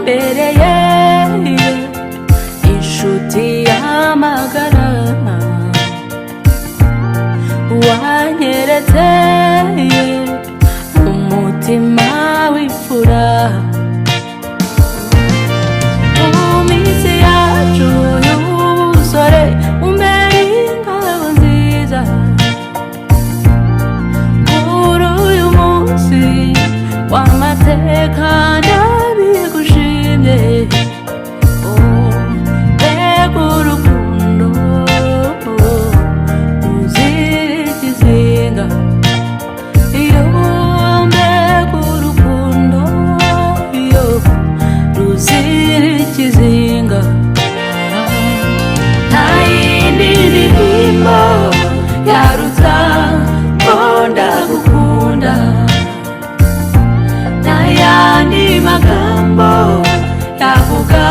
wambereye inshuti y'amagara, wanyeretse umutima w'imfura. Mu minsi yacu y'ubusore umbere ingabo nziza, kuri uyu munsi w'amateka ndabigushimye. Mbega urukundo ruzira ikizinga, iyo mbega urukundo iyo ruzira ikizinga. Nta yindi ndirimbo yaruta ko ndagukunda, nta yandi magambo yavuga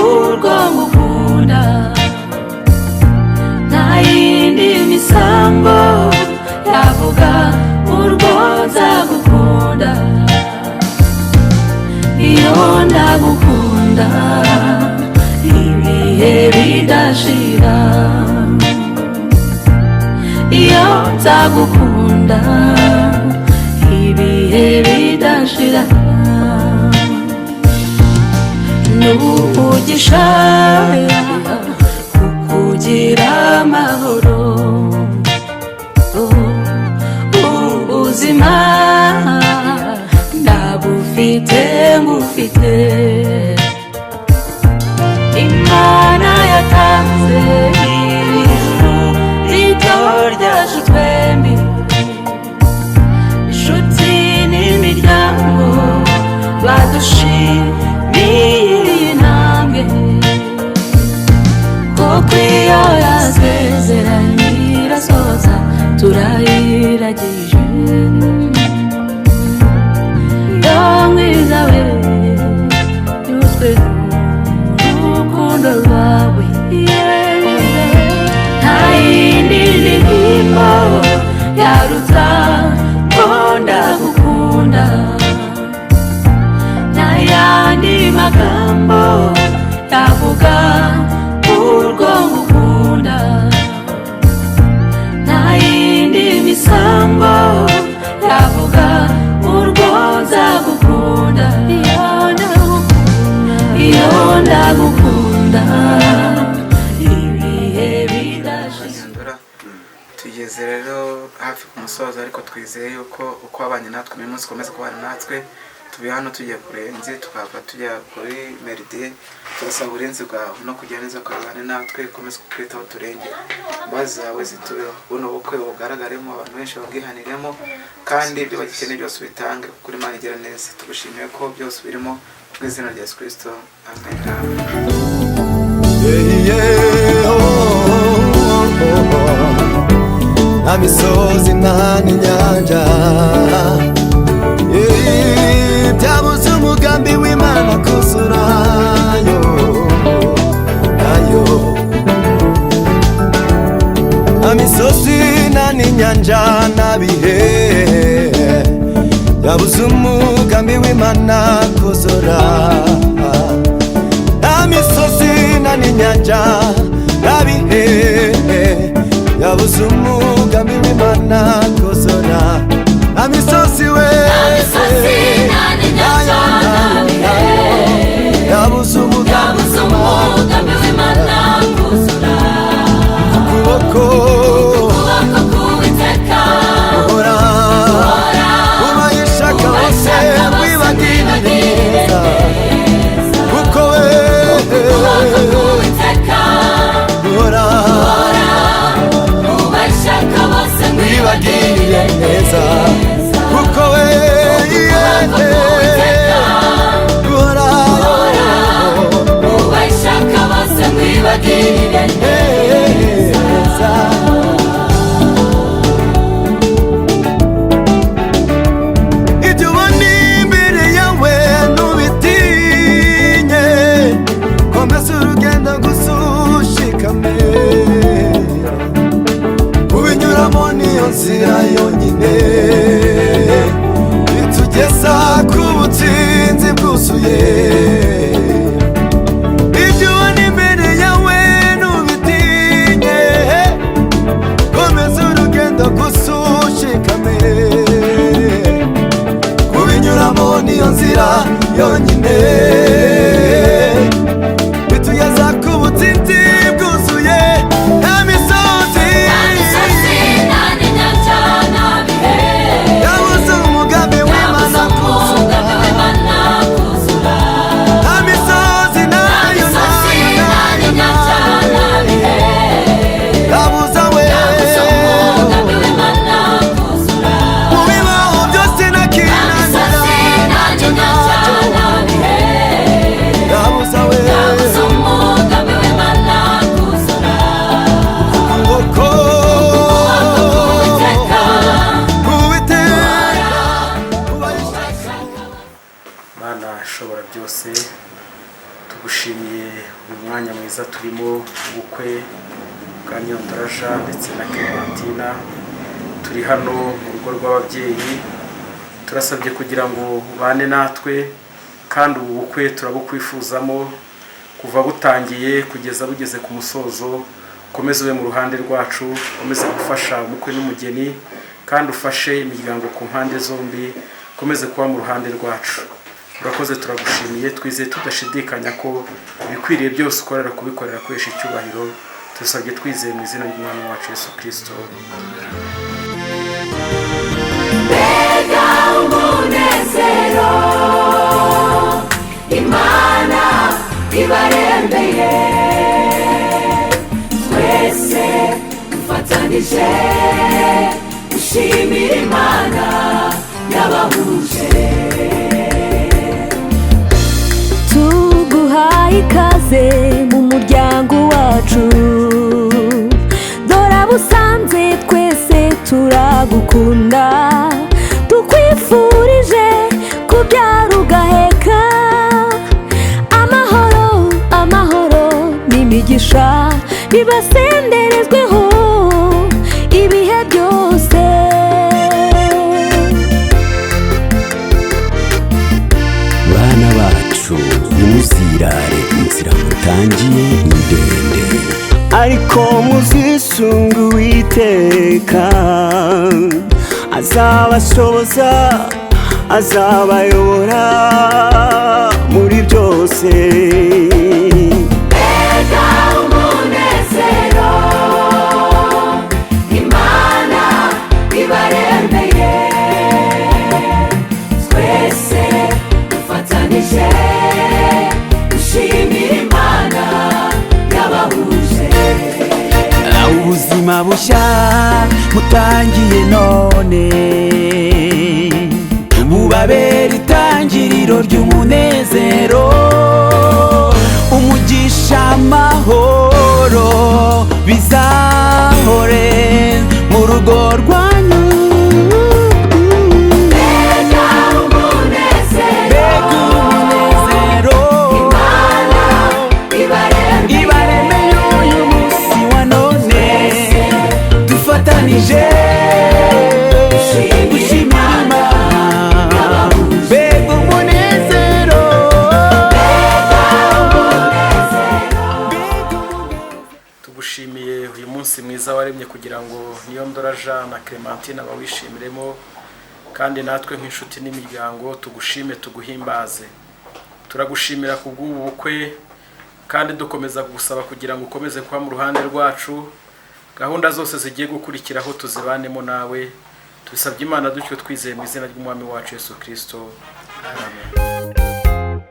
urwo ngukunda, nta yindi misango yavuga urwo nzagukunda. Iyo ndagukunda ibihe bidashira, iyo nzagukunda ibihe bidashira. N'umugisha kukugira amahoro, ubuzima ndabufite ngufite. Imana yatanze ijuru rito ryacu twembi, inshuti n'imiryango badushimiye intambwe, kuko iyo yasezeranye irasoza turayiragije. Yo mwiza we yuzwe n'urukundo rwawe, nta yindi ndirimbo yaruta ko ndagukunda, nta yandi magambo yavuga urwo ngukunda, nta yindi misango yavuga urwo nzagukunda. Iyo ndagukunda ibihe bidashira. Tugeze rero hafi ku musozo, ariko twizeye yuko uko abanye natwe uyu munsi ukomeza kubana natwe. Tubi hano tugiye kurenze tukava tujya kuri Meridie, turasaba uburenzi bwawe no kujya neza ukabane natwe, ukomeze kukwitaho turenge. Imbabazi zawe zitubeho, buno bukwe bugaragaremo abantu benshi babwihaniremo, kandi ibyo bagikeneye byose bitange kuri Imana igira neza. Tugushimiye ko byose birimo mu izina rya Yesu Kristo, amen. Nta misozi nta n'inyanja, byabuze umugambi w'Imana kuzurayo nayo. Nta misozi nta n'inyanja nta bihe, byabuze umugambi w'Imana kuzura. Nta misozi nta n'inyanja nta bihe, byabuze umugambi w'Imana kuzura. Nta misozi we yabuze umugambi w'Imana kuzura. Ukuboko k'Uwiteka guhora ubayishaka bose wibagirira neza, kuko we ukuboko k'Uwiteka guhora ubayishaka bose wibagirira yonyine bitugeza ku butsinzi bwuzuye nta misozi yabuze umugambi w'Imana kuzura nta misozi nayo yabuze we mu bibaho byose nakinanira yabuze we ukuboko Mana ishobora byose, tugushimiye uyu mwanya mwiza turimo ubukwe bwa Niyondoraja ndetse na Clementina. Turi hano mu rugo rw'ababyeyi, turasabye kugira ngo ubane natwe, kandi ubu bukwe turabukwifuzamo kuva butangiye kugeza bugeze ku musozo. Ukomeze ube mu ruhande rwacu, ukomeze gufasha umukwe n'umugeni, kandi ufashe imiryango ku mpande zombi, ukomeze kuba mu ruhande rwacu. Urakoze, turagushimiye, twizeye tudashidikanya ko ibikwiriye byose ukorera kubikorera kwesha icyubahiro. Tusabye twizeye mu izina ry'Umwami wacu Yesu Kristo. Mbega umunezero Imana ibarembeye, twese dufatanije gushimira Imana yabahuje. Tuguhaye ikaze mu muryango wacu, dore abusanze twese turagukunda, tukwifurije kubyara ugaheka, amahoro amahoro n'imigisha bibasenderezweho ibihe byose. Bana bacu nimuzirare, inzira mutangiye ni ndende, ariko muzisunga Uwiteka, azabashoboza azabayobora muri byose. Mbega umunezero Imana ibarembeye, twese dufatanije gushimira Imana yabahuje. Ubuzima bushya mutangiye none bubabera itangiriro ry'umunezero, umugisha, amahoro bizahore mu rugo rwanyu. Mbega umunezero Imana ibarembeye, uyu munsi wa none dufatanije gushimira Imana. Mbega umunezero, Tugushimiye uyu munsi mwiza waremye kugira ngo Niyondoraja na Clementina bawishimiremo, kandi natwe nk'inshuti n'imiryango tugushime tuguhimbaze. Turagushimira ku bw'ubu bukwe, kandi dukomeza kugusaba kugira ngo ukomeze kuba mu ruhande rwacu, gahunda zose zigiye gukurikiraho tuzibanemo nawe. Tubisabye Imana dutyo twizeye mu izina ry'Umwami wacu Yesu Kristo. Amen.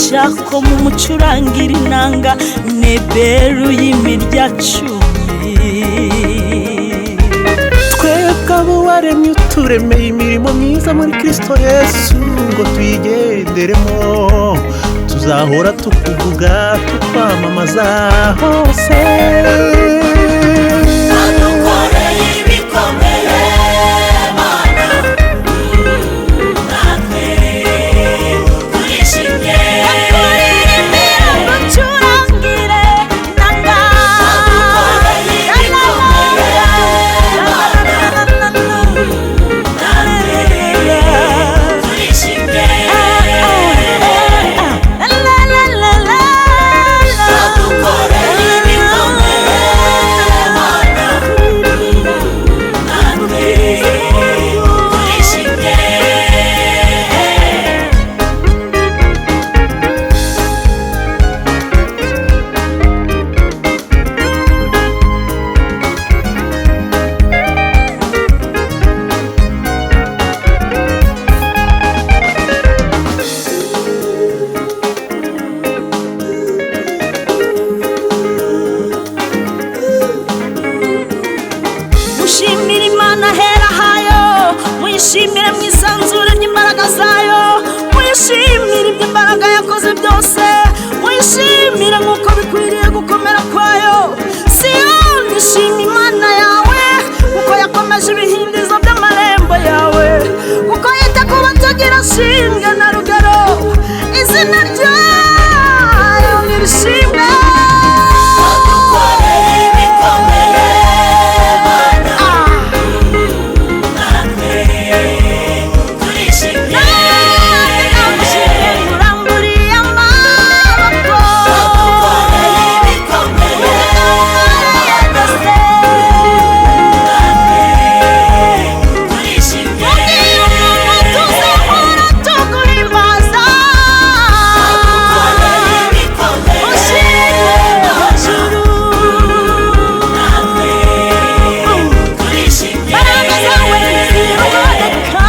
umugisha ko mumucurangira inanga neberu y'imirya cumi. twebwe abo waremye uturemeye imirimo myiza muri Kristo Yesu ngo tuyigenderemo, tuzahora tukuvuga tukwamamaza hose. Wadukoreye ibikomeye Mana, natwe turishimye. Wakuririmbira ngucurangire inanga. Wadukoreye ibikomeye Mana, natwe turishimye. Wadukoreye ibikomeye Mana, natwe turishimye. Mushimire Imana hera hayo, muyishimire mu isanzure ry'imbaraga zayo, muyishimire iby'imbaraga yakoze byose, muyishimire nk'uko bikwiriye gukomera kwayo. Siyoni shima Imana yawe, kuko yakomeje ibihindizo by'amarembo yawe, kuko yita ku batagira shinge na rugero, izina ryayo nirishimwe. Wadukoreye ibikomeye Mana, natwe turishimye. Namushimye uramburiye amaboko. Wadukoreye ibikomeye Mana, natwe turishimye. Ugiye umuntu tuzahora tuguhimbaza. Wadukoreye ibikomeye ushimwe hejuru, natwe turishimye. Imbaraga zawe ntiziboneka,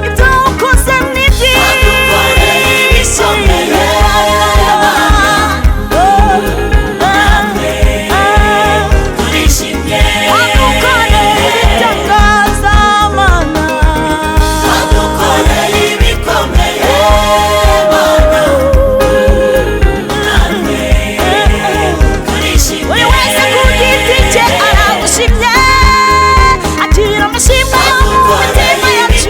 ibyo ukoze ni byinshi. Wadukoreye ibikomeye natwe turishimye. Wadukoreye ibitangaza Mana, wadukoreye ibikomeye Mana, natwe turishimye. Buri wese ku giti cye aragushimye, akira amashimwe mu mitima yacu.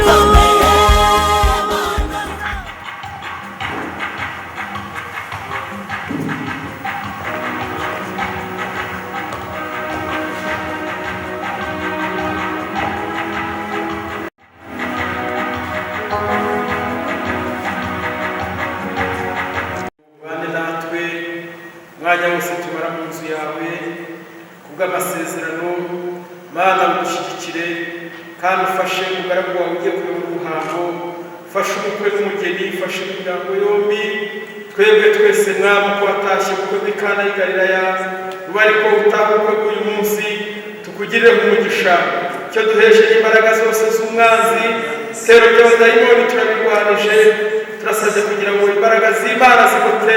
ubane natwe umwanya wose tumara mu nzu yawe, kubw'amasezerano Mana udushyigikire kandi ufashe umugaragu wawe ugiye kuyobora umuhango, ufashe umukwe n'umugeni, ufashe imiryango yombi, twebwe twese mwami uko watashye ubukwe bw'i Kana y'i Galilaya, uba ariko utaha ubukwe bw'uyu munsi, tukugirire umugisha. Icyo duhesheje imbaraga zose z'umwanzi, itero by'abadayimoni turabirwanije, turasabye kugira ngo imbaraga z'Imana zigote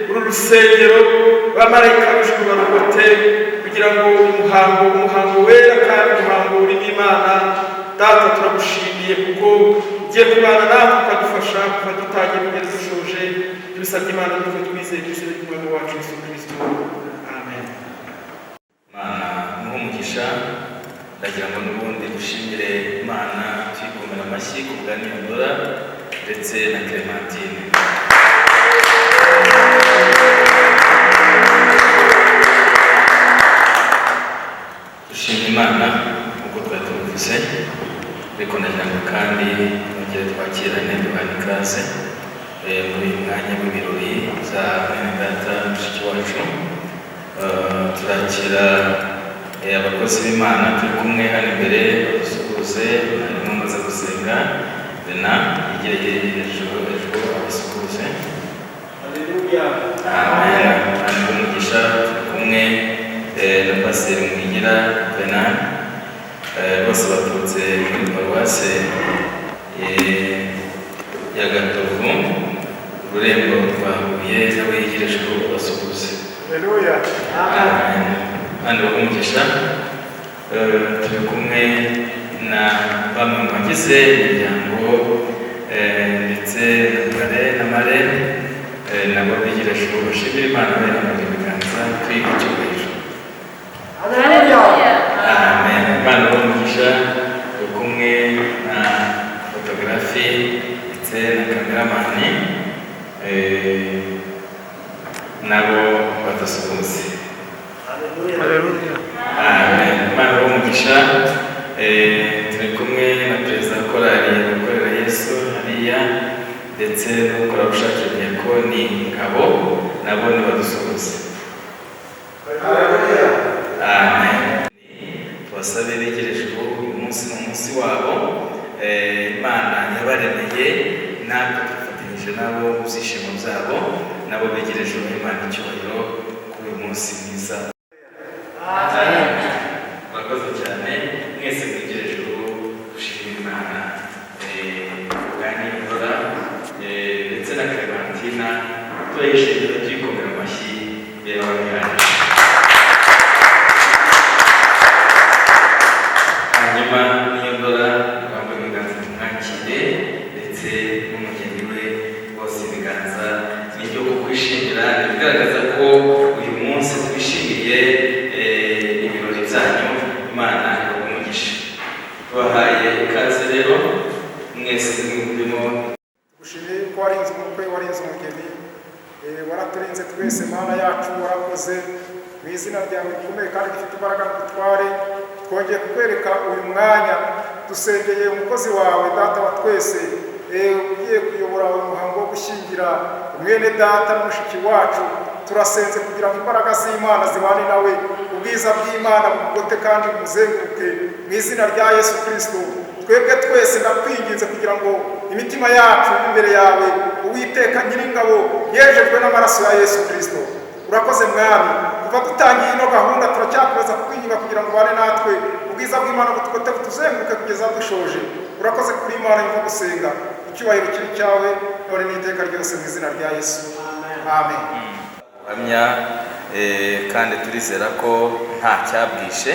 uru rusengero, abamarayika b'ijuru barugote, kugira ngo umuhango wera kandi umuhango urimo Imana. Data turagushimiye kuko ugiye kubana natwe ukadufasha kuva dutangiye kugeza dushoje. Tubisabye Imana n'uko twizeye ku izina ry'Umwami wacu Yesu Kristo, amen. Mana muhe umugisha, ndagira ngo n'ubundi dushimire Imana tuyikomera amashyi ku bwa Niyondora ndetse na Clementine. Dushimira Imana nk'uko twari tubivuze, ariko ndagira ngo kandi twongere twakirane duhane ikaze muri uyu mwanya w'ibirori bya mwene data mushiki wacu. Turakira abakozi b'Imana turi kumwe hano imbere, badusuhuze, harimo umaze gusenga Bena yegereye hejuru abasuhuze. Haleluya. Amen. Hano umugisha turi kumwe na Pasiteri Mwigira Bena, bose baturutse muri paruwase ya Gatovu, ururembo rwa Huye nawe yegereje ubasuhuze. Haleluya. Amen. Hano umugisha turi kumwe na bamwe mu bagize imiryango ndetse na Mare nabo begereje bashimira Imana bari mu biganza kwiga icyubahiro. Haleluya. Amen. Imana umugisha turi kumwe na fotografi ndetse na kameramani nabo badasuhuze. Haleluya. Amen. Imana umugisha turi kumwe na perezida wa korali Gukorera Yesu hariya ndetse n'umukorerabushake Diakoni Ngabo nabo nibadusuhuze. Haleluya. Amen. Tubasabe begereje uyu munsi ni umunsi wabo Imana yabaremeye natwe dufatanyije nabo mu byishimo byabo nabo begereje Imana icyubahiro kuri uyu munsi mwiza. Murakoze cyane mwese mwegereje gushimira Imana bwanibura ndetse na Clementina tuyishimira tuyikomera amashyi y'ababiranye. Hanyuma niyo ndora ntabwo ibiganza tumwakire ndetse n'umugeni we bose ibiganza n'ibyo kukwishimira bigaragaza ko uyu munsi twishimiye ibirori byanyu. Imana umugisha tubahaye ikaze rero mwese murimo. Gushimiye ko warinze umukwe, warinze umugeni, waraturinze twese Mana yacu, warakoze mu izina ryawe rikomeye kandi rifite imbaraga n'ubutware. Twongeye kukwereka uyu mwanya, dusengeye umukozi wawe data wa twese ugiye kuyobora uyu muhango wo gushyingira mwene data n'umushiki wacu. Turasenze kugira ngo imbaraga z'Imana zibane nawe, ubwiza bw'Imana bugote kandi bumuzenguruke mu izina rya Yesu Kristo. Twebwe twese ndakwinginze kugira ngo imitima yacu imbere yawe Uwiteka Nyiringabo yejejwe n'amaraso ya Yesu Kristo. Urakoze Mwami, kuva dutangiye ino gahunda turacyakomeza kukwinginga kugira ngo ubane natwe, ubwiza bw'Imana butugote butuzenguruke kugeza dushoje. Urakoze kuri Imana yumva gusenga, icyubahiro kiri cyawe none n'iteka ryose mu izina rya Yesu. Amen. Ubuhamya kandi turizera ko nta cyabwishe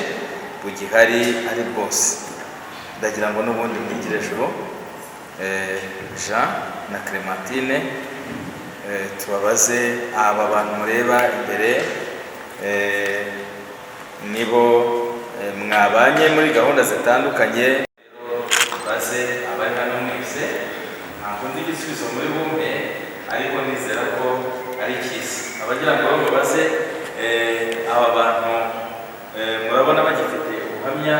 bugihari ari bwose. Ndagira ngo n'ubundi mwigire ejuru Jean na Clementine tubabaze aba bantu mureba imbere nibo mwabanye muri gahunda zitandukanye. Baze abari hano mwese ntabwo ndi igisubizo muri bumwe ariko nizera ko ari cyiza. Abagira ngo babaze aba bantu murabona bagifite ubuhamya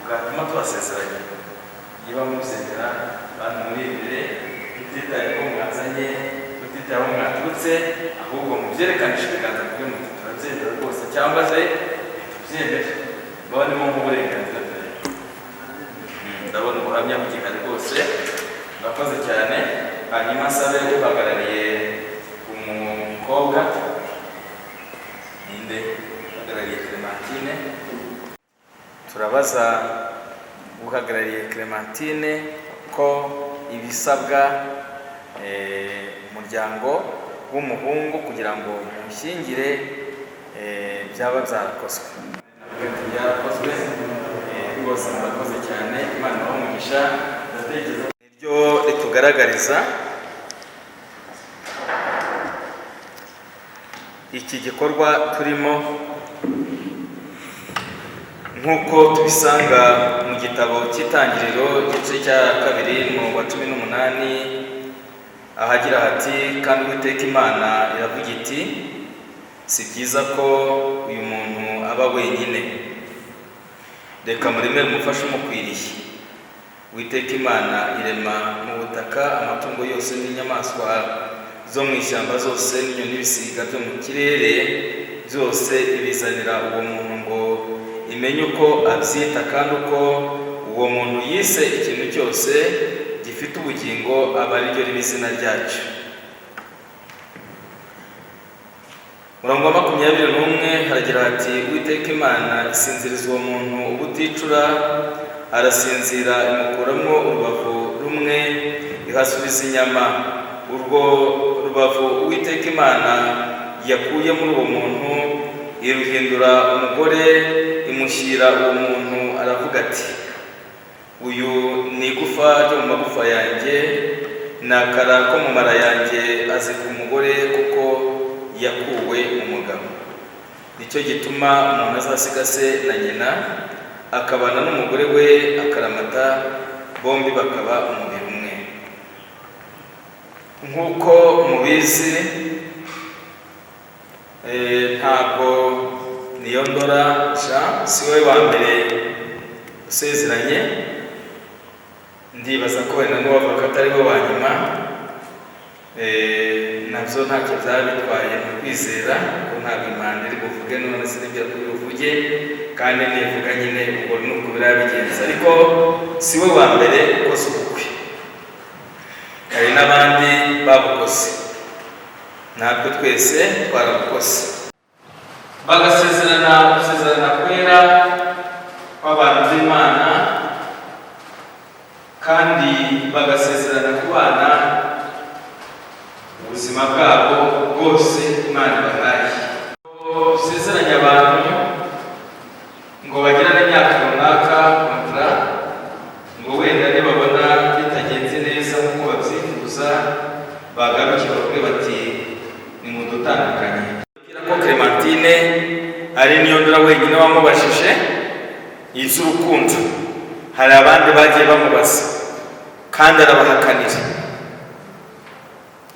bwatuma tubasezeranya. Niba muzemera bantu muri imbere tutitaye ko mwazanye, tutitaye aho mwaturutse, ahubwo mubyerekanisha ibiganza kuri mwe turabyemera rwose cyangwa se tubyemere babonemo nk'uburenganzira bwawe. Ndabona ubuhamya bugihari rwose. Murakoze cyane. Hanyuma nsabe uhagarariye umukobwa ninde uhagarariye Clementine. Turabaza uhagarariye Clementine ko ibisabwa umuryango w'umuhungu kugira ngo mushyingire byaba byarakozwe. Byarakozwe rwose. Murakoze cyane. Imana umugisha. Ndatekereza niryo ritugaragariza iki gikorwa turimo nk'uko tubisanga mu gitabo cy'Itangiriro igice cya 2 mu wa 18 ahagira hati kandi Uwiteka Imana iravuga iti si byiza ko uyu muntu aba wenyine, reka muremere umufasha umukwiriye. Uwiteka Imana irema mu butaka amatungo yose n'inyamaswa zo mu ishyamba zose n'inyoni n'ibisiga byo mu kirere byose ibizanira uwo muntu ngo imenye uko abyita kandi uko uwo muntu yise ikintu cyose gifite ubugingo aba ari ryo riba izina ryacyo. Murongo wa 21 haragira hati Uwiteka Imana isinziriza uwo muntu ubuticura, arasinzira imukuramo urubavu rumwe ihasubiza inyama, urwo rubavu Uwiteka Imana yakuye muri uwo muntu iruhindura umugore, imushyira uwo muntu, aravuga ati uyu ni igufa ryo mu magufa yanjye, ni akara ko mu mara yanjye, azika umugore kuko yakuwe umugabo. Nicyo gituma umuntu azasiga se na nyina akabana n'umugore we akaramata, bombi bakaba umubiri umwe. Nk'uko mubizi, ntabwo Niyondora Jean si we wa mbere usezeranye, ndibaza ko wenda n'uwavuga ko atari we wa nyuma, nabyo ntacyo byaba bitwaye mu kwizera, kuko ntabwo Imana iri buvuge none sinibwira ko bivuge, kandi nivuga nyine ubwo nuko birabigenza, ariko si we wa mbere ukoze ubukwe, hari n'abandi babukoze, natwe twese twarabukoze. Bagasezerana gusezerana kwera kw'abantu b'Imana, kandi bagasezerana kubana ubuzima bwabo bwose Imana ibahaye. Usezeranya abantu ngo bagirane imyaka runaka kontra, ngo wenda nibabona bitagenze neza nk'uko babyifuza bagarukira kuri bati ni mu dutandukanye. Ko Clementine ari Niyondora wenyine wamubashije iz'urukundo, hari abandi bagiye bamubaza kandi arabahakanira,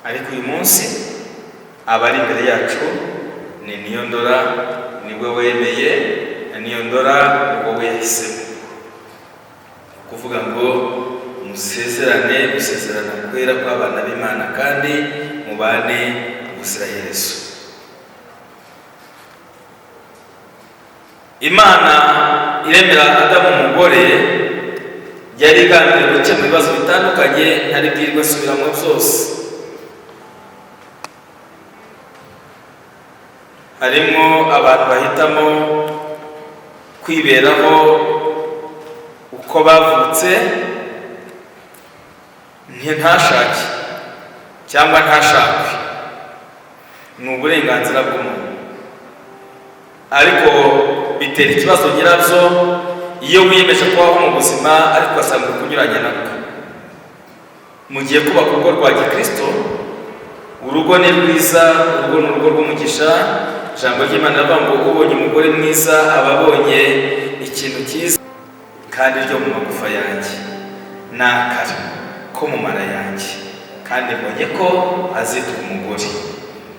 ariko uyu munsi abari imbere yacu ni Niyondora, nibwo wemeye, Niyondora wowe yahisemo, kuvuga ngo musezerane, gusezerana kwera kw'abana b'Imana kandi mubane ubuziraherezo. Imana iremera Adamu umugore, yari igambiriye gukemura ibibazo bitandukanye, ntari bwirwe asubiramo byose. Harimo abantu bahitamo kwiberaho uko bavutse, ntashake cyangwa ntashakwe, ni uburenganzira bw'umuntu, ariko bitera ikibazo nyirabyo iyo wiyemeje kubaho mu buzima ariko ugasanga uri kunyuranya nabwo. Mu gihe kubaka urugo rwa Gikristo, urugo ni rwiza, urugo ni urugo rw'umugisha. Ijambo ry'Imana rivuga ngo ubonye umugore mwiza aba abonye ikintu cyiza, kandi ryo mu magufa yanjye ni akara ko mu mara yanjye, kandi mbonye ko azitwa umugore.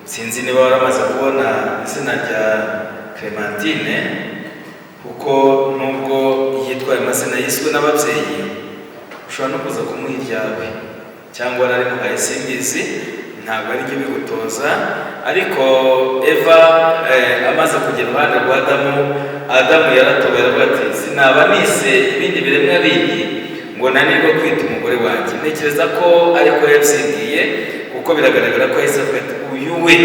Sinzi niba waramaze kubona izina rya Clementine, kuko nubwo yitwaye amazina yiswe n'ababyeyi, ushobora no kuza kumuha iryawe cyangwa wararimuhaye simbizi, ntabwo ari ryo bigutoza. Ariko Eva amaze kugera iruhande rwa Adamu yaratowe, aravuga ati sinaba nise ibindi biremwa bindi ngo nanirwe kwita umugore wanjye. Ntekereza ko ariko yabyigiye, kuko biragaragara ko yahise avuga ati uyu we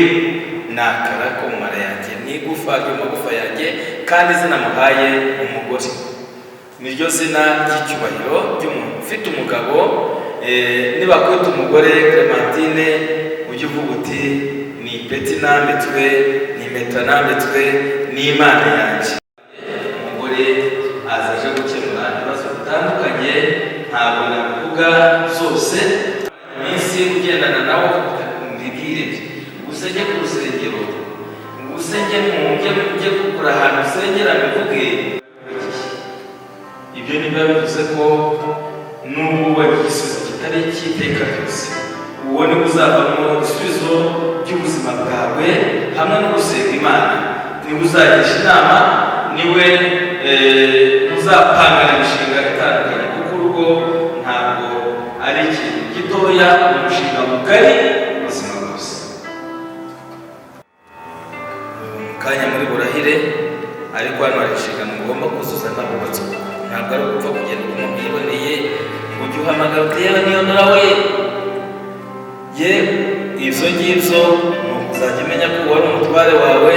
ni akara ko mu mara yanjye, ni igufa ryo mu magufa yanjye, kandi izina muhaye umugore niryo zina ry'icyubahiro ry'umuntu ufite umugabo. Nibakwita umugore Clementine, ujye uvuga uti ni ipeti nambitswe, ni impeta nambitswe n'Imana yanjye. Umugore azaje gukemura ibibazo bitandukanye, ntabwo nabivuga zose. Iminsi ugendana nawe mbibwire, usenge ku rusengero, usenge ujye kugura ahantu usengera bivuge. Ibyo niba bivuze ko n'ubu wari igisubizo kitari icy'iteka ryose, uwo ni uzavamo ibisubizo by'ubuzima bwawe hamwe no gusenga Imana. Niba uzagisha inama, niwe uzapangana imishinga itandukanye, kuko urugo ntabwo ari ikintu gitoya, umushinga mugari ubuzima bwose. Kanya muri burahire, ariko hano hari inshingano mugomba kuzuza n'abubatsi. Ntabwo ari upfa kugenda umuntu yiboneye, ujye uhamagara uti yewe Niyondora we, ye ibyo ngibyo ni ukuzajya umenya ko wari umutware wawe,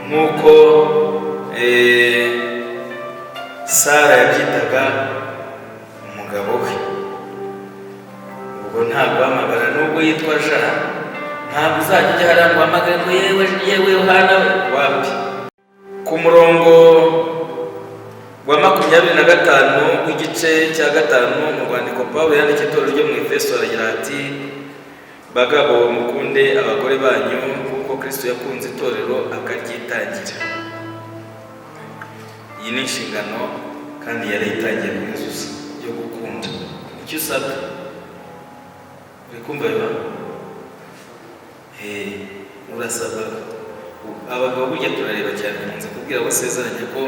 nk'uko Sara yabyitaga umugabo we. Ubwo ntabwo uhamagara, nubwo uzajya ujya hariya ngo uhamagare ngo yewe Yohana wapi. Ku murongo wa 25 w'igice cya 5 mu rwandiko Pawulo yandikiye itorero ryo mu Efeso aragira ati, bagabo mukunde abagore banyu kuko Kristo yakunze itorero akaryitangira. Iyi ni inshingano kandi yari itangiye kuzuza yo gukunda. Icyo usabwa bikumva biba urasabwa. Abagabo burya turareba cyane, nkunze kubwira abasezeranye ko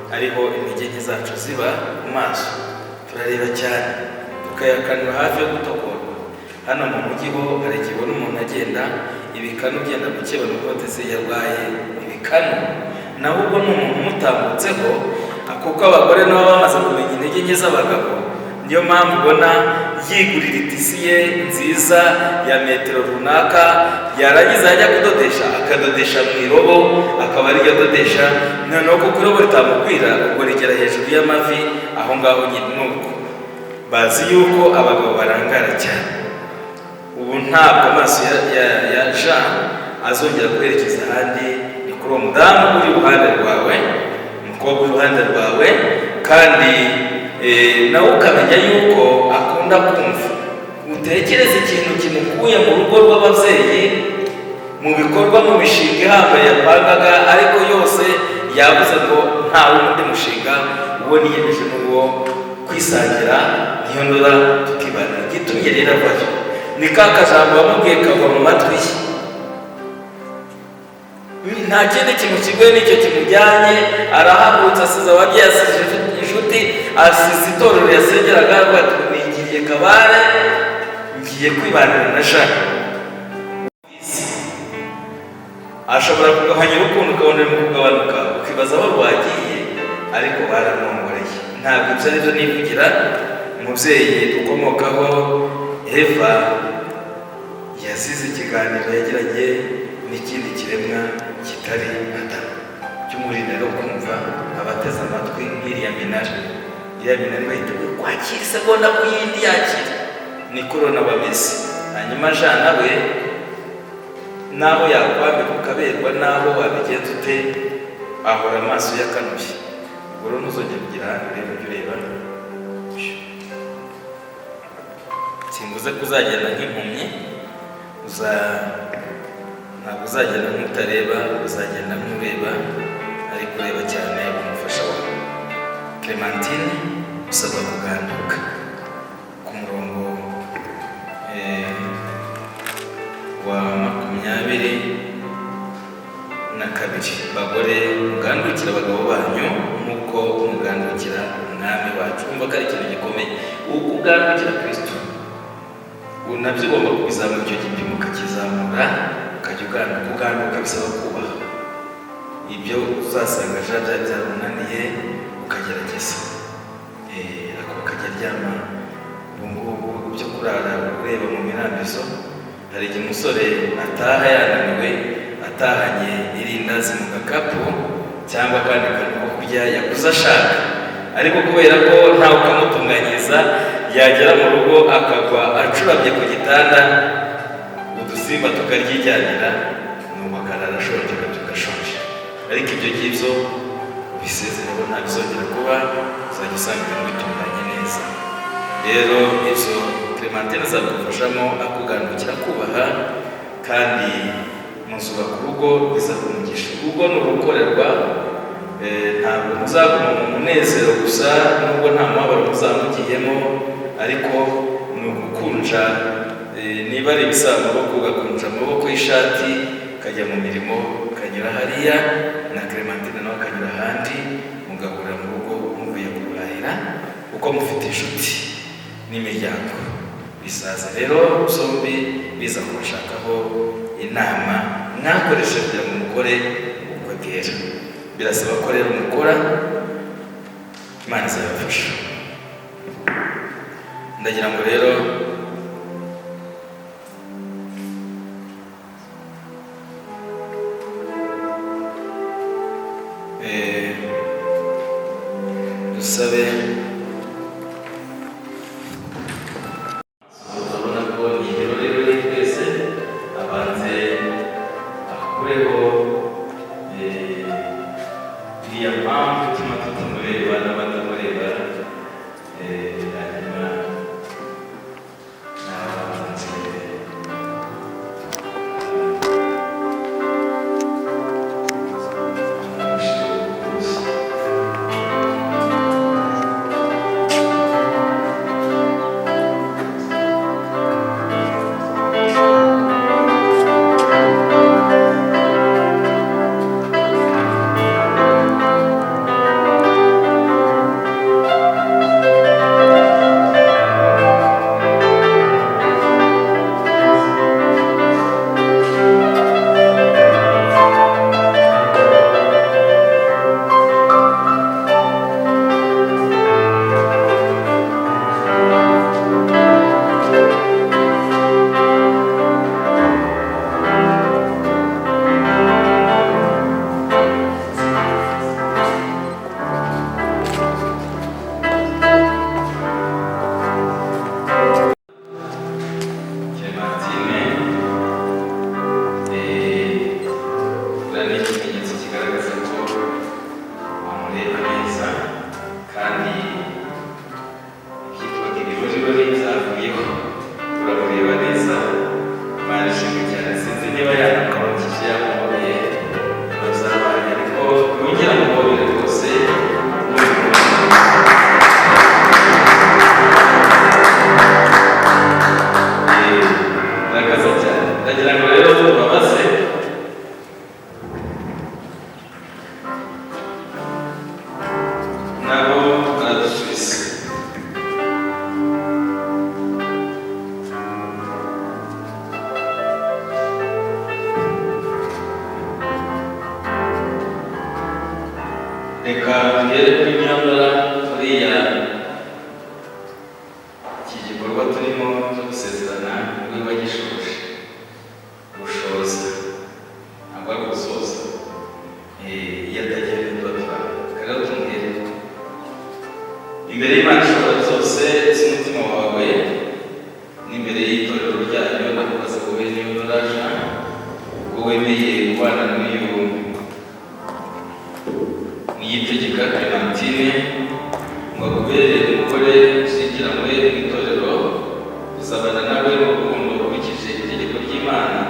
ariho intege nke zacu ziba ku maso. Turareba cyane tukayakanura hafi yo gutokorwa. Hano mu mujyi ho hari igihe ubona umuntu agenda ibikanu byenda gukeba n'ukote se yarwaye ibikanu, nawe ubwo ni umuntu umutambutseho, kuko abagore nabo bamaze kumenya intege nke z'abagabo. Niyo mpamvu ubona yigurira itisi ye nziza ya metero runaka, yarangiza ajya kudodesha akadodesha mu irobo, akaba ariyo adodesha. Noneho kuko irobo ritamukwira ubwo rigera hejuru y'amavi, aho ngaho nyine nuko bazi yuko abagabo barangara cyane. Ubu ntabwo amaso ya Jean azongera kwerekeza ahandi, ni kuri uwo mudamu uri iruhande rwawe, umukobwa uri iruhande rwawe, kandi nawe ukamenya yuko akunda kumva. Utekereze ikintu kimukuye mu rugo rw'ababyeyi, mu bikorwa, mu mishinga ihambaye yapangaga, ariko yose yavuze ngo nta wundi mushinga uwo niyemeje n'uwo kwisangira niyo ndora tukibana. Gitumye rero avayo ni ka kajambo wamubwiye kagwa mu matwi ye. Nta kindi kimukigoye nicyo kimujyanye. Arahagurutse asize ababyeyi, asize inshuti, asize itorero yasengeraga, avuga ati nigiriye Kabare, ngiye kwibanira na Jean. Ashobora kugabanya urukundo ukabona mu kugabanuka, ukibaza aho rwagiye, ariko baramwongoreye. Ntabwo ibyo ari byo nivugira. Umubyeyi dukomokaho Eva yasize ikiganiro yagiranye n'ikindi kiremwa kitari Adamu, cy'umurinda rero kumva abateze amatwi nk'iriya minara. Iriya minara bahita kwakira isegonda ku yindi yakira, ni korona bameze. Hanyuma Jean nawe naho yakwambika ukaberwa, naho wabigenza ute, ahora amaso yakanuye. Ubwo rero ntuzongera kugira ahandi ureba ibyo ureba. Simvuze ko uzagenda nk'impumyi, ntabwo uzagenda nk'utareba, uzagenda nk'ureba, ariko ureba cyane umufasha wawe. Clementine usabwa kuganduka. Ku murongo wa 22, bagore mugandukira abagabo banyu nk'uko mugandukira umwami wacu. Umva ko ari ikintu gikomeye ugandukira Kristo. Nabyo ugomba kubizamura, icyo gipimo ukakizamura, ukajya uganduka. Bisaba kubaha. Ibyo uzasanga Jean byari byaramunaniye ukagerageza, ariko ukajya aryama. Ubu ngubu byo kurara ureba mu mirambizo, hari igihe umusore ataha yananiwe, atahanye irindazi mu gakapu cyangwa akandi kantu ko kurya yaguze ashaka, ariko kubera ko ntawe ukamutunganyiriza, yagera mu rugo akagwa acuramye ku gitanda, udusimba tukaryijyanira, nuko akarara ashonje tugashonje. Ariko ibyo ngibyo ubisezereho nta bizongera kuba, uzajya usanga ibintu bitunganye neza. Rero ibyo Clementine azagufashamo, akugandukira kubaha, kandi muzubaka urugo bizakumugisha. Urugo ni urukorerwa, ntabwo muzaguma mu munezero gusa, nubwo nta mubabaro muzamugiyemo, ariko ni ugukunja. Niba ari ibisaba amaboko, ugakunja amaboko y'ishati, ukajya mu mirimo, ukanyura hariya, na Clementine nawe akanyura ahandi, mugahurira mu rugo muvuye kurahira, uko mufite inshuti n'imiryango. Bisaza rero zombi biza kubashakaho inama mwakoresha kugira ngo mukore ubukwe bwera. Birasaba ko rero mukora, Imana izabafasha. Ndagira ngo rero dusabe. Urabona ko ni ibirori twese, abanze dukureho iriya mpamvu ituma tutamureba n'abatamureba, hanyuma n'abanze reka tugere kuri nyamara kuriya iki gikorwa turimo cyo gusezerana niba gishoje gushoza ntabwo ari gusoza iyo atagenda tuba rero tumubwire imbere y'Imana ishobora zose z'umutima wawe n'imbere y'itorero ryayo ndakubaza wowe niyo nuraja wowe wemeye kubana n'uyu niyitegeka Clementine ngo akubere umugore ushyingiranywe mu itorero, uzabana nawe mu rukundo ukurikije itegeko ry'Imana,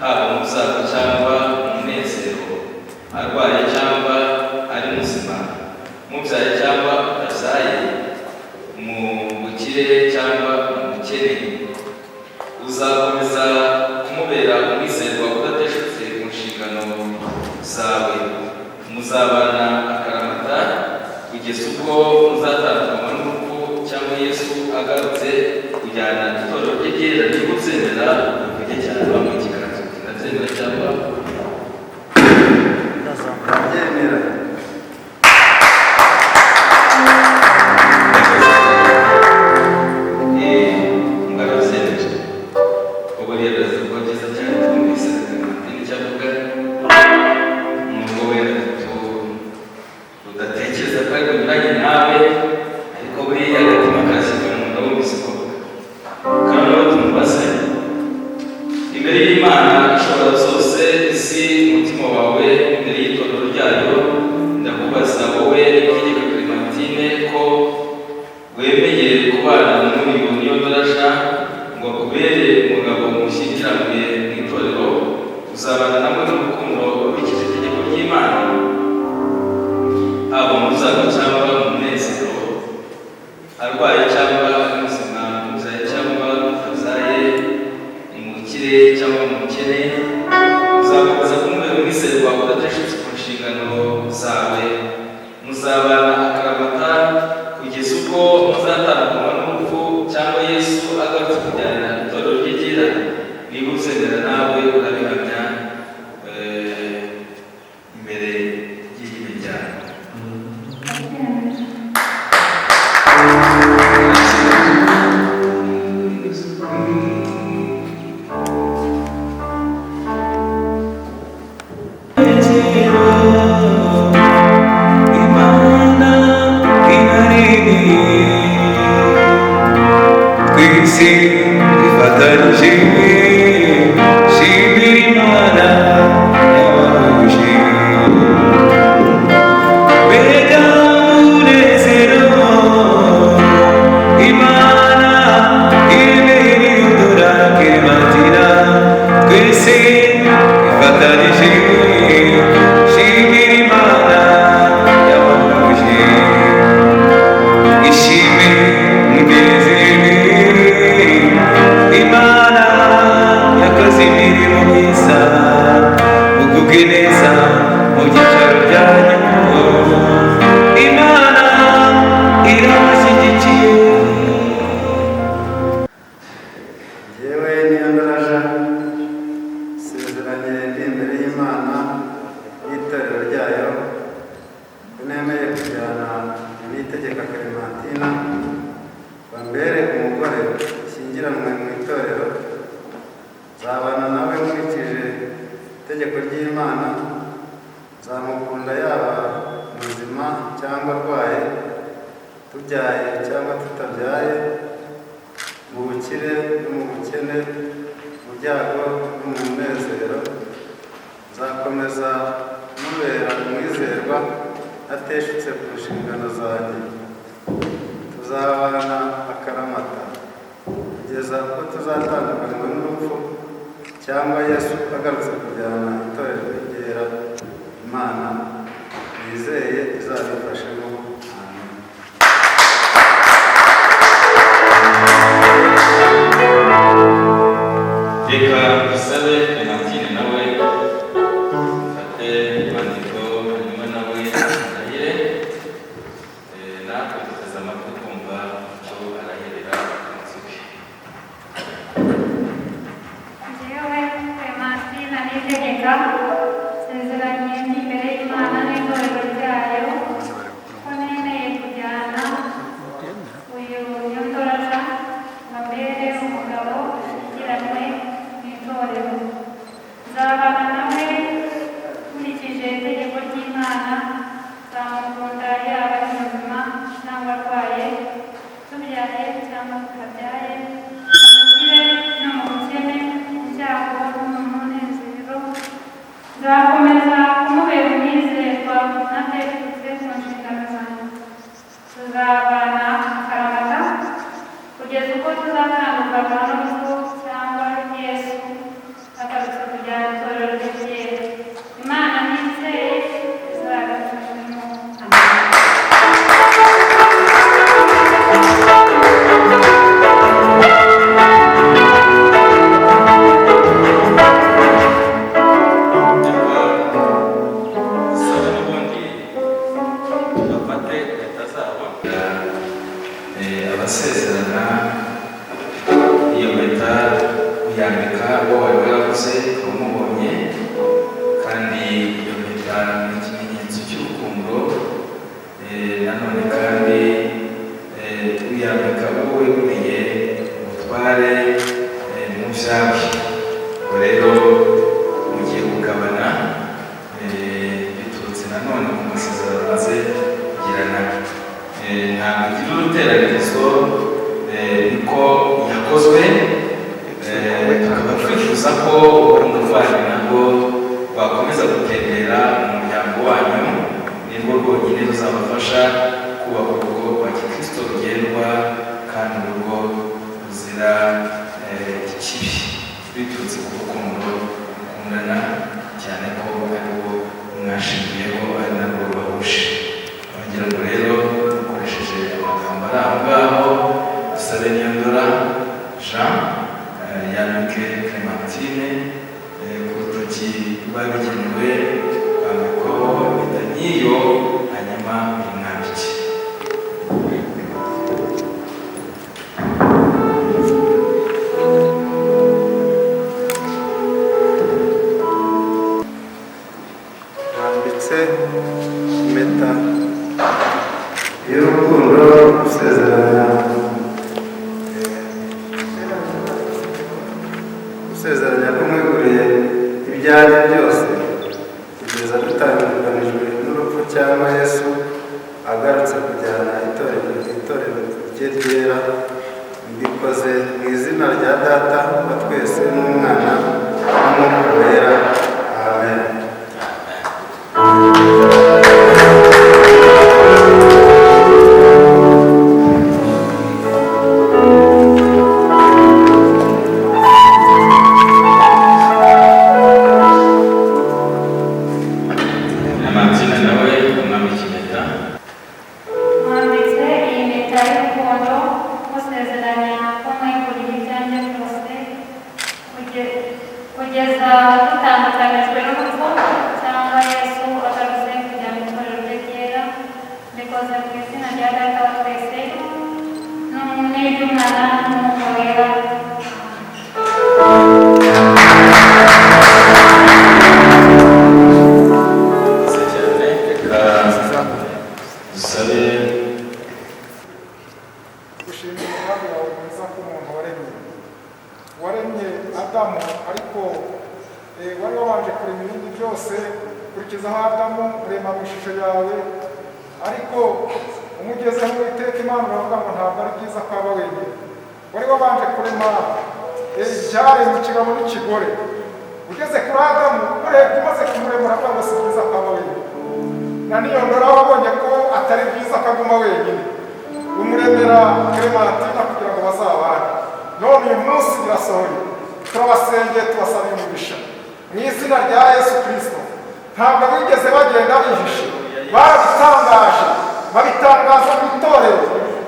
haba mu byago cyangwa mu munezero, arwaye cyangwa ari muzima, mubyaye cyangwa atabyaye, mu bukire cyangwa mu bukene. Uzakomeza kumubera umwizerwa udateshutse mu nshingano zawe. Muzabana akaramata kugeza ubwo muzatandukanywa n'urupfu cyangwa Yesu agarutse kujyana itorero rye ryera ry'ugutsembera uvuge cyane bamwe kiganza kinatsembera cyangwa ndabyemera. Ifatanyije, shimira Imana bafatanyije shimira imana yabahuje ishime munezerwe imana yakoze imirimo myiza mugubwe neza mu byicaro byanyu imana irabashyigikiye. yewe niyandaraja sezeranye imbere y'imana n'itorero ryayo ko nemeye kujyana n'itegeka Clementina bambere umugore ushyingiranwe mu itorero, nzabana nawe nkurikije itegeko ry'imana, nzamukunda yaba muzima cyangwa arwaye, tubyaye cyangwa tutabyaye, mu bukire no mu bukene, mu byago no mu munezero, nzakomeza mubera umwizerwa ateshutse ku nshingano zanjye. Tuzabana akaramata kugeza ubwo tuzatandukanywa n'urupfu cyangwa Yesu agarutse kujyana itorero ryera. Imana nizeye izabifashemo. Reka dusabe Clementine nawe ufate urwandiko hanyuma nawe arahire, natwe duteze amatwi kumva icyo arahirira umunsi we. Njyewe Clementine nitegeka nsezeranye imbere y'Imana n'itorero ryayo ko nemeye kujyana uyu Niyondoraja mbere umugabo ushyingiranwe n'itorero, nzabana nawe nkurikije itegeko ry'Imana, nzamukunda yaba ari muzima cyangwa arwaye, tubyaye cyangwa tutabyaye, mu bukire no mu bukene, mu byago no mu munezero, nzakomeza kumubera umwizerwa ntateshutse ku nshingano zanjye. Tuzabana akaramata kugeza ubwo tuzatandukanywa n'urupfu cyangwa Yesu agarutse kujyana itorero rye ryera. Imana nizeye izabifashamo. Sabe n'ubundi bafate leta zabo abasezerana iyo mpeta uyambika uwo wari warabuze ukaba umubonye, kandi iyo mpeta ni ikimenyetso cy'urukundo. Nanone kandi uyambika uwo weguriye ubutware mu byawe. Ubwo rero mugiye kugabana biturutse nanone ku masezerano maze kugirana. Ntabwo igira uruteranizo niko yakozwe, tukaba twifuza ko umuvandimwe nabwo bakomeza gutembera mu muryango wanyu, nirwo rwonyine ruzabafasha kubaka urugo rwa gikristo rugendwa kandi urugo ruzira ikibi biturutse ku rukundo mukundana, cyane ko ariwo mwashingiyeho ari narwo rubahuje. Wagira ngo rero dukoresheje amagambo ari aho ngaho, dusabe Niyondora Jean yambike Clementine ku rutoki rwabigenewe kwambikwaho impeta nk'iyo, hanyuma uyimwambike. Mwambitse impeta y'urukundo gusezeranya ko mweguriye ibyanyu byose kugeza dutandukanijwe n'urupfu cyangwa Yesu agarutse kujyana itorero rye ryera. Mbikoze mu izina rya Data wa twese n'Umwana n'Umwuka wera. Amen. byose kurikizaho Adamu urema mu ishusho yawe, ariko umugezeho Uwiteka Imana uravuga ngo ntabwo ari byiza ko aba wenyine. Wari wabanje kurema ibyaremwe ikigabo n'ikigore, ugeze kuri Adamu urebye umaze kumurema uravuga ngo si byiza ko aba wenyine. Na Niyondora wabonye ko atari byiza ko aguma wenyine, umuremera Clementina kugira ngo bazabane. None uyu munsi birasohoye, turabasengeye tubasabira umugisha mu izina rya Yesu Kristo. Ntabwo bigeze bagenda bihishe, barabitangaje, babitangaza mu itorero.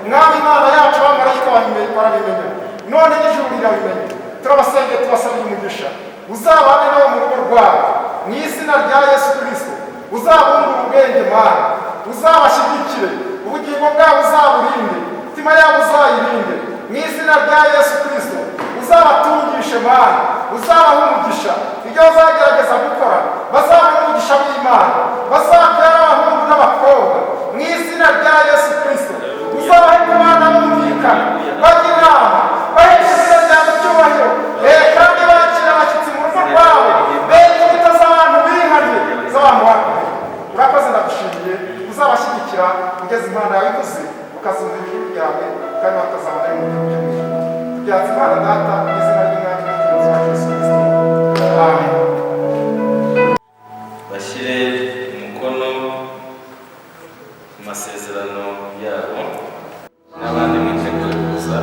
Mwami Imana yacu abamarayika barabimenya, none n'ijuru rirabimenya. Turabasengeye tubasabira umugisha, uzabane nabo mu rugo rwabo mu izina rya Yesu Kristo. Uzabungura ubwenge Mana, uzabashyigikire, ubugingo bwabo uzaburinde, imitima yabo uzayirinde mu izina rya Yesu Kristo. Uzabatungishe Mana, uzabaha umugisha, ibyo bazagerageza gukora bazabona umugisha w'Imana, bazabyara abahungu n'abakobwa mu izina rya Yesu Kristo. Uzabahe kubana bumvikana, bajya inama, baheshe izina ryawe icyubahiro, kandi bakira abashyitsi mu rugo rwawe, bene imbuto z'abantu bihariye z'abantu bakomeye. Urakoze, ndagushimiye, uzabashyigikira ugeze Imana yawe ikuze, ukazumva ijwi ryawe kandi bakazabona y'umucyo w'ijuru. Tubyatse Imana Data mu izina ry'Umwami n'Umukiza wacu Yesu Kristo. Amen. Bashyire umukono ku masezerano yabo n'abandi mwiteguye kuza.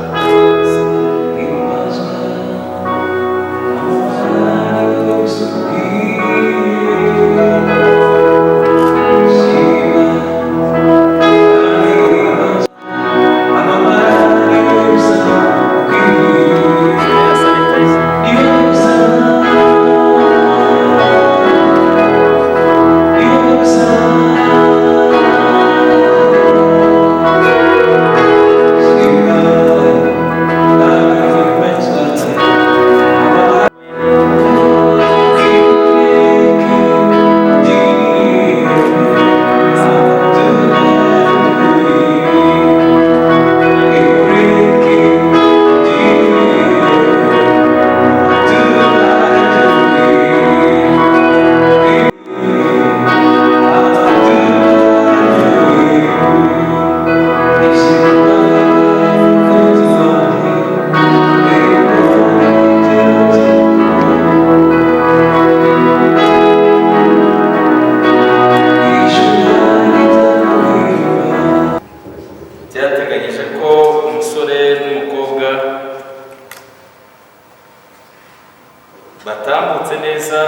batambutse neza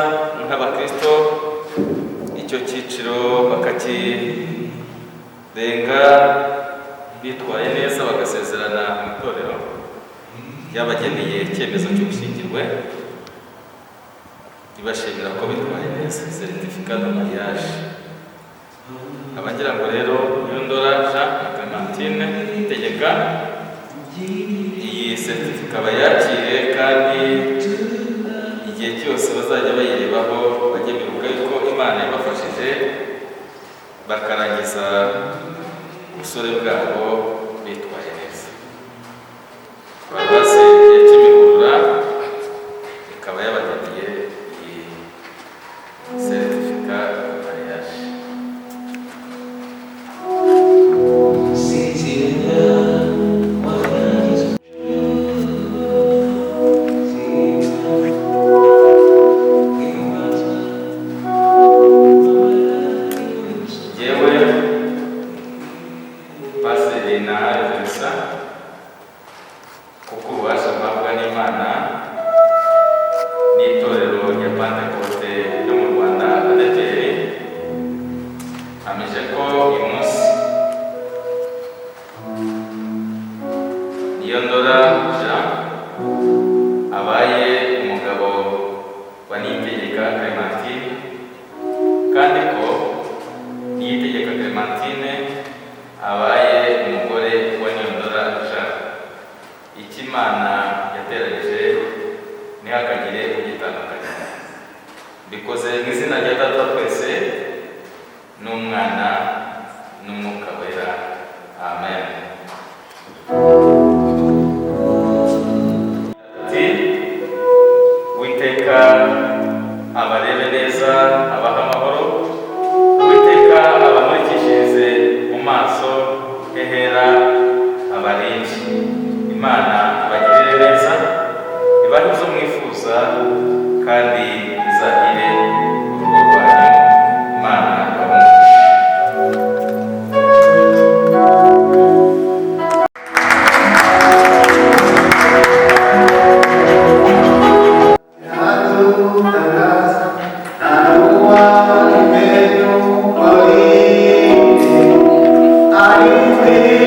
nk'abakristo, icyo cyiciro bakakirenga bitwaye neza, bagasezerana mu itorero ryabageneye icyemezo cyo gushyingirwa, ibashimira ko bitwaye neza, certificat de mariage. Abagira ngo rero Niyondora Jean na Clementine Tegeka iyi certificat bayakire, kandi igihe cyose bazajya bayirebaho bajye bibuka yuko Imana yabafashije bakarangiza ubusore bwabo bitwaye neza. Paruwasi ya Kimihurura ikaba yabageneye iyi certificat de mariage. Kuko ububasha mpabwa n'Imana n'itorero rya Pentecote ryo mu Rwanda ADEPR, hamije ko uyu munsi Niyondora Jean abaye umugabo wa Niyitegeka Clementine, kandi ko Niyitegeka Clementine abaye umugore wa Niyondora Jean. Imana yateranije ntihakagire ugitandukanya. Bikoze mu izina rya Data twese n'Umwana n'Umwuka Wera. Amen. Uwiteka abarebe neza Thank you.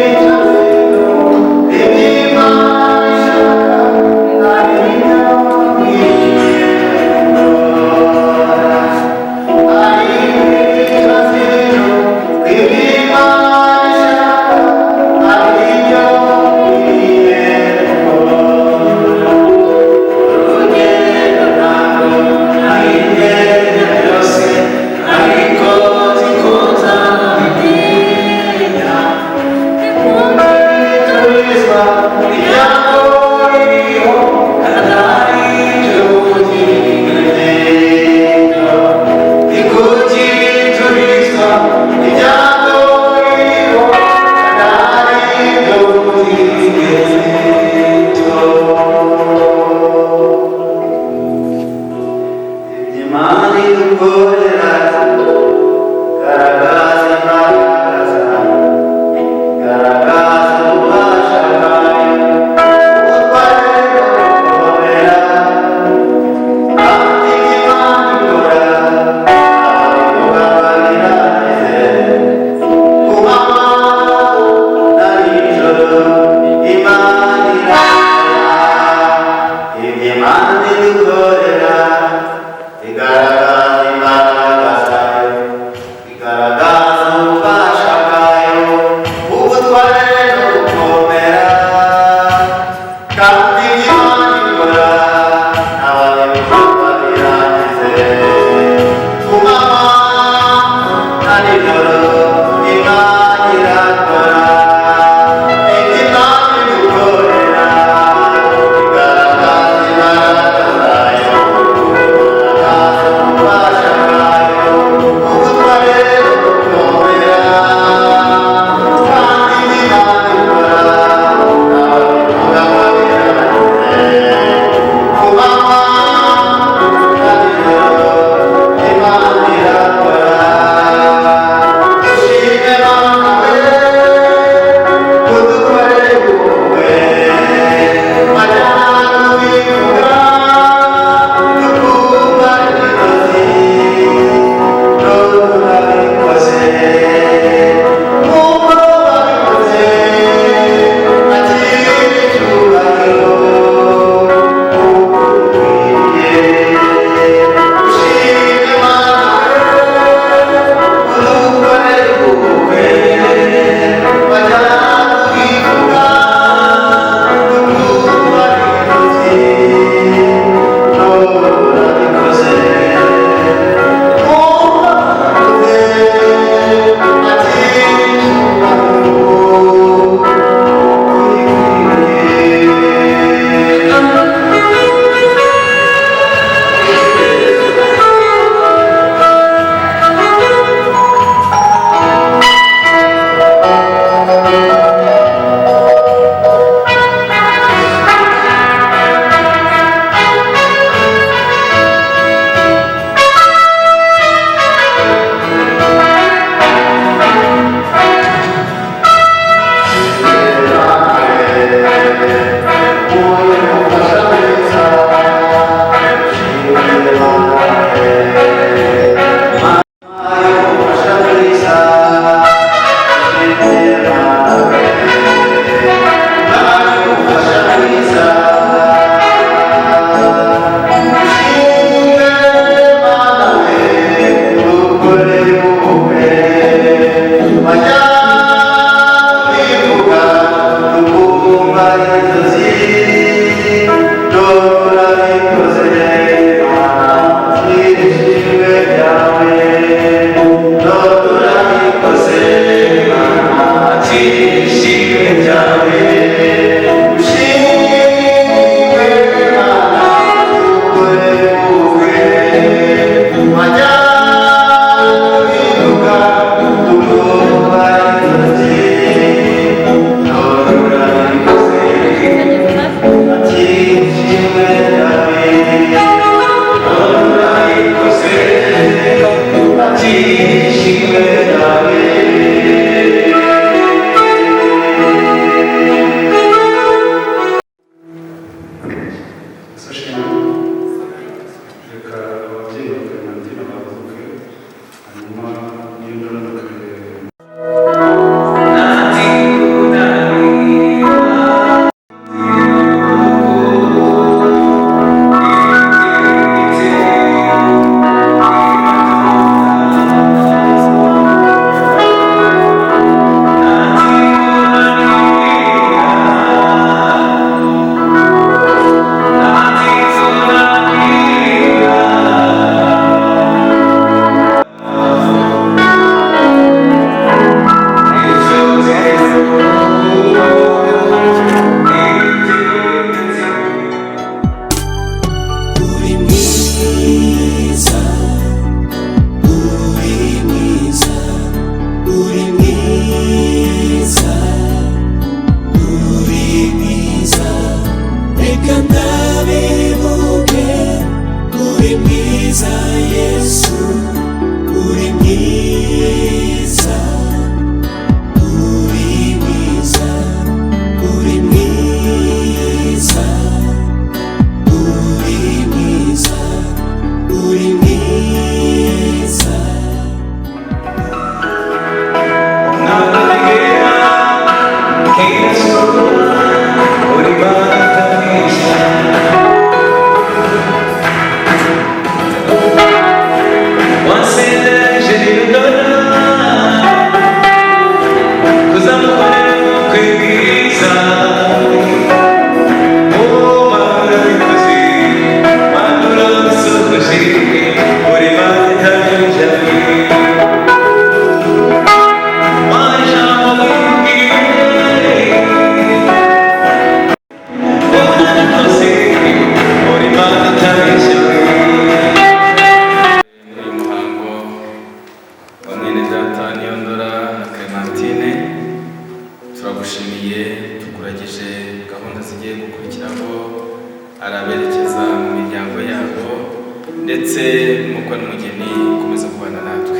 ndetse umukwe n'umugeni ukomeza kubana natwe.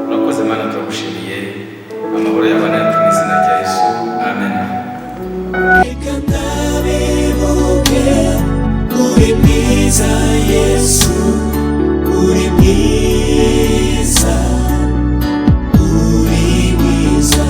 Urakoze Mana, turagushimiye. Amahoro y'abana yacu mu izina rya Yesu, amen. Reka ndabivuge, uri mwiza Yesu, uri mwiza, uri mwiza.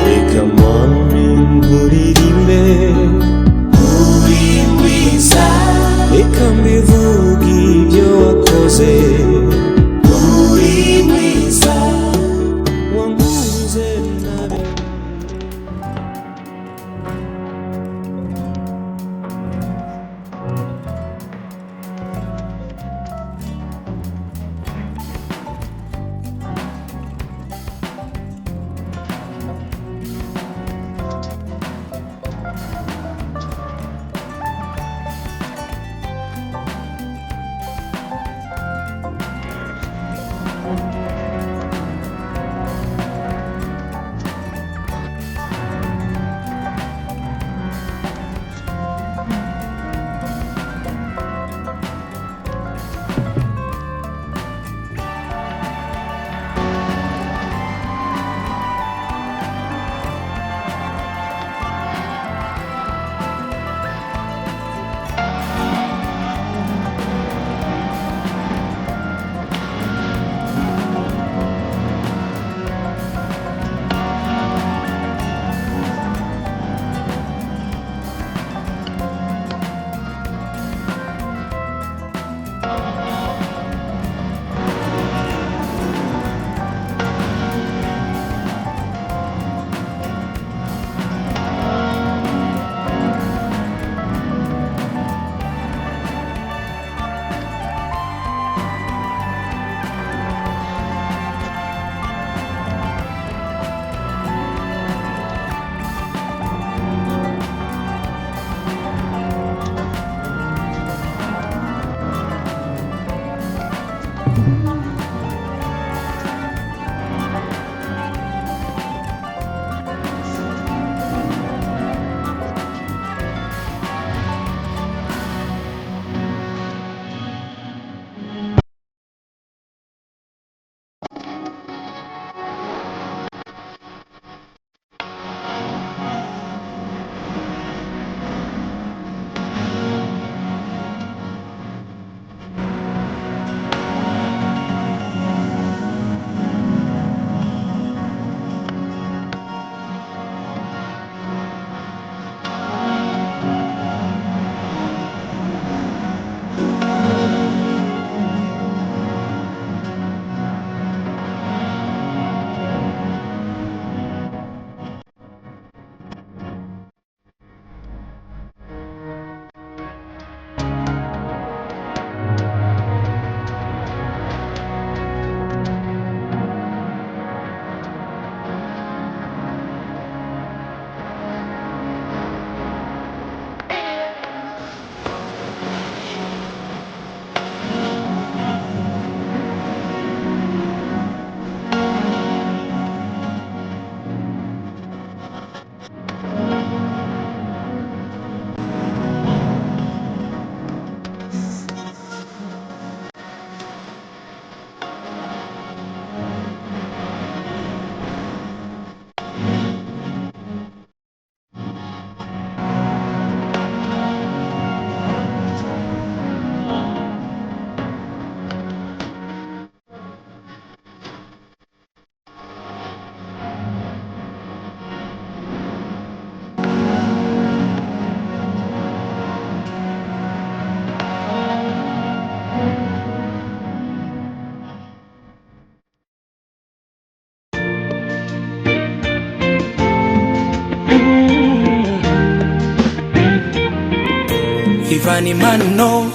Reka mwami nkuririmbe, Uri mwiza, reka mbivuge ibyo wakoze. uri mwiza, Wankunze nabi. Ivani Mano,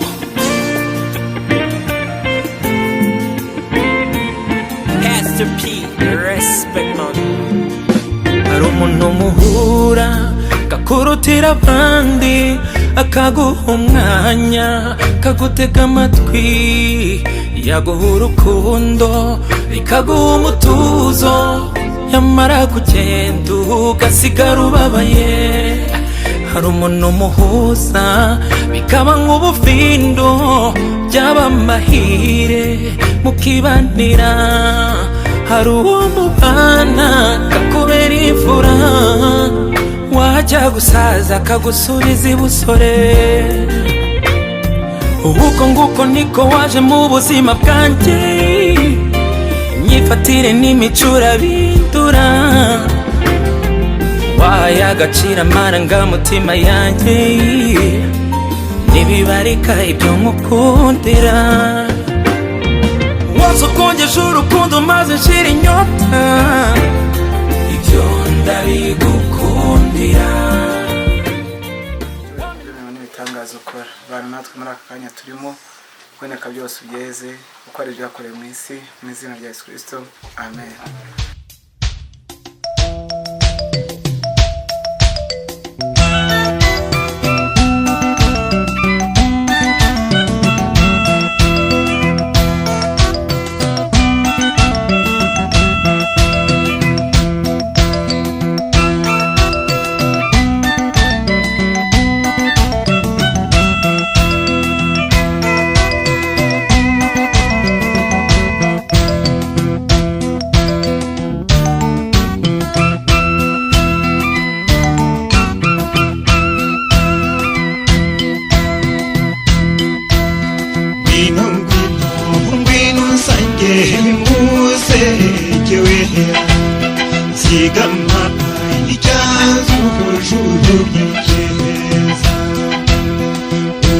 Pastor P, respect man. Hari umuntu muhura kakurutira abandi, akaguha umwanya, kagutega amatwi, yaguha urukundo ikaguha umutuzo, yamara kugenda ugasigara ubabaye. Hari umuntu muhuza bikaba nk'ubufindo, byaba amahire mukibanira. Hari uwo mubana kakubera imfura, wajya gusaza akagusubiza ibusore. Uko nguko niko waje mu buzima bwanjye, imyifatire n'imicura bindura. Wahaye agaciro amarangamutima yanjye, ntibibarika ibyo nkukundira. Wazo kongeje urukundo maze nshira inyota, ibyo ndabigukundira. Ibitangazo ukora bana natwe muri aka kanya turimo, kuboneka byose ugeze uko ari byakorewe mu isi, mu izina rya Yesu Kristo, amen. Sigama icyanzu hujuru y'ikeza,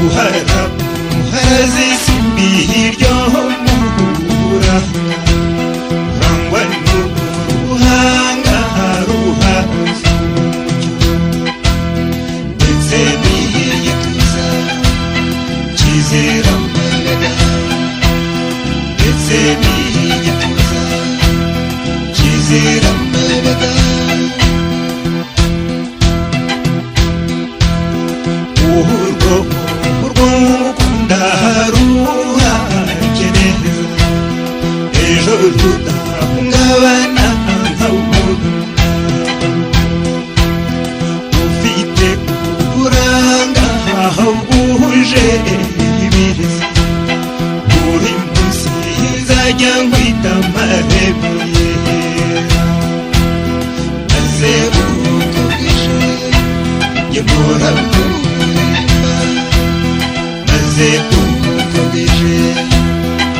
uharazi simbiryo muhura, rangwa n'uruhanga ruhaza ndetse n'iyituza kizera mbaraga, ndetse n'iyituza kizera mbaraga. urwo mukunda ruhakeneza, ejo rudahungabana nk'umuntu ufite uburanga aho bwuje ibirezi. Buri munsi nzajya nkwita amarebye, maze uko bwije njye mpora nkuremba, maze uko bwije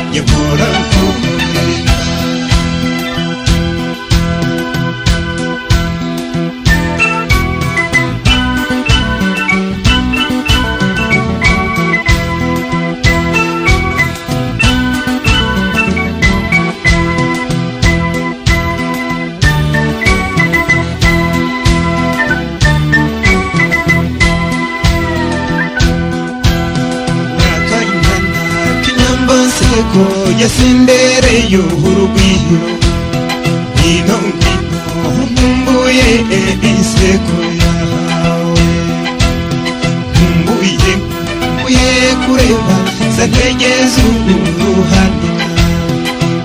njye mpora nkuremba. Ko yasendereye urugwiro, ngwino ngwino nkumbuye inseko yawe, nkumbuye kureba za ntege z'uruhanika,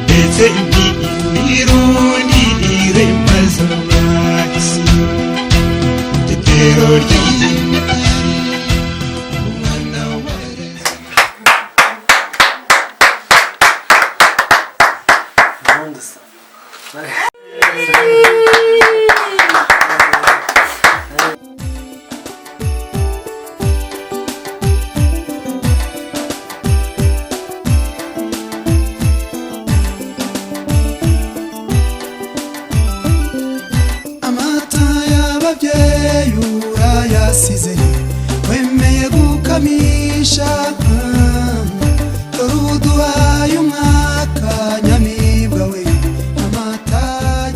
ndetse n'irundire maze abahisi itetero ry'imikari. Amata y'ababyeyi urayasize, wemeye gukamisha, dore uduhaye umwaka nyamibwa we, amata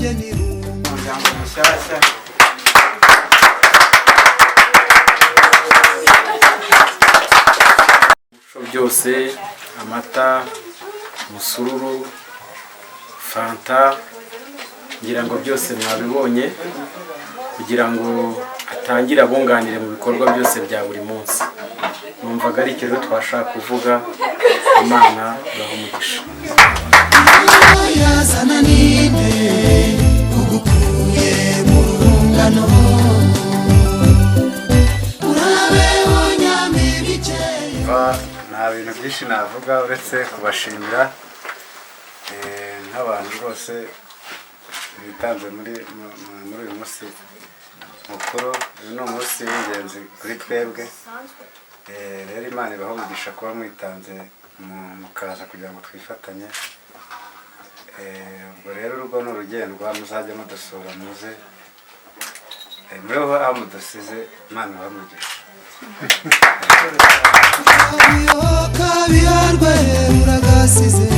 y'irungu. Umuryango mushyashya byose, amata, umusururu, fanta, ngira ngo byose mwabibonye, kugira ngo atangire abunganire mu bikorwa byose bya buri munsi. Numvaga ari ikintu twashaka kuvuga Imana ibahe umugisha. yazana ninde ugukuye mu rungano urabeho nyamibikeye. Nta bintu byinshi navuga uretse kubashimira nk'abantu rwose bitanze muri uyu munsi mukuru. Uyu ni umunsi w'ingenzi kuri twebwe, rero Imana ibahe umugisha kuba mwitanze mukaza kugira ngo twifatanye. Ubwo rero urugo ni urugendwa, muzajya mudusura muze muri aho mudusize. Imana ibahe umugisha. kabiharwe uragasize